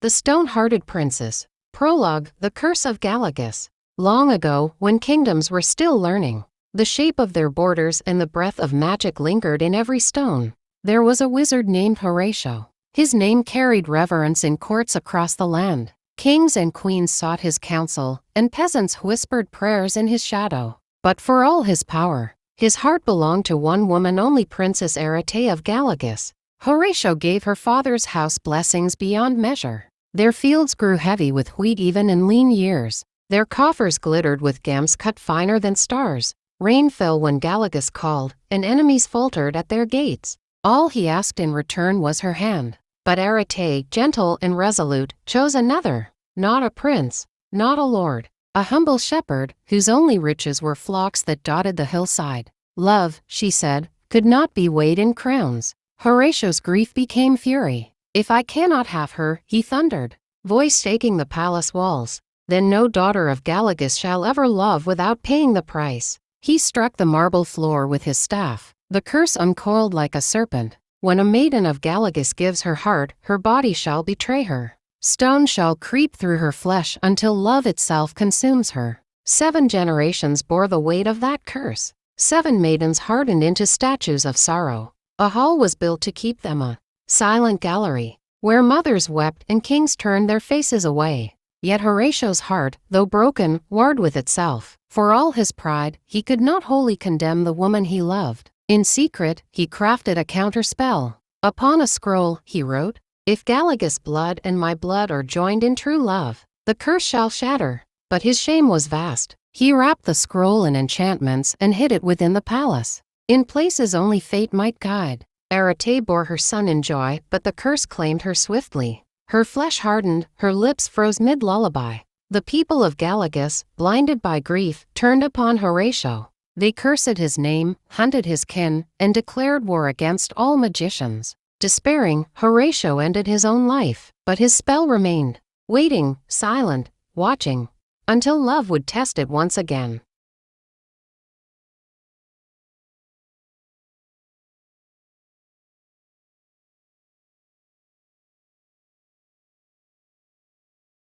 The Stone-Hearted Princess. Prologue, The Curse of Galacus. Long ago, when kingdoms were still learning, the shape of their borders and the breath of magic lingered in every stone, there was a wizard named Horatio. His name carried reverence in courts across the land. Kings and queens sought his counsel, and peasants whispered prayers in his shadow. But for all his power, his heart belonged to one woman only, Princess Arete of Galacus. Horatio gave her father's house blessings beyond measure. Their fields grew heavy with wheat even in lean years. Their coffers glittered with gems cut finer than stars. Rain fell when Galacus called, and enemies faltered at their gates. All he asked in return was her hand. But Arete, gentle and resolute, chose another. Not a prince, not a lord, a humble shepherd, whose only riches were flocks that dotted the hillside. Love, she said, could not be weighed in crowns. Horatio's grief became fury. If I cannot have her, he thundered, voice shaking the palace walls, then no daughter of Galacus shall ever love without paying the price. He struck the marble floor with his staff. The curse uncoiled like a serpent. When a maiden of Galacus gives her heart, her body shall betray her. Stone shall creep through her flesh until love itself consumes her. 7 generations bore the weight of that curse. 7 maidens hardened into statues of sorrow. A hall was built to keep them, a silent gallery, where mothers wept and kings turned their faces away. Yet Horatio's heart, though broken, warred with itself. For all his pride, he could not wholly condemn the woman he loved. In secret, he crafted a counterspell. Upon a scroll, he wrote, "If Galacus' blood and my blood are joined in true love, the curse shall shatter." But his shame was vast. He wrapped the scroll in enchantments and hid it within the palace, in places only fate might guide. Arete bore her son in joy, but the curse claimed her swiftly. Her flesh hardened, her lips froze mid-lullaby. The people of Galacus, blinded by grief, turned upon Horatio. They cursed his name, hunted his kin, and declared war against all magicians. Despairing, Horatio ended his own life, but his spell remained, waiting, silent, watching, until love would test it once again.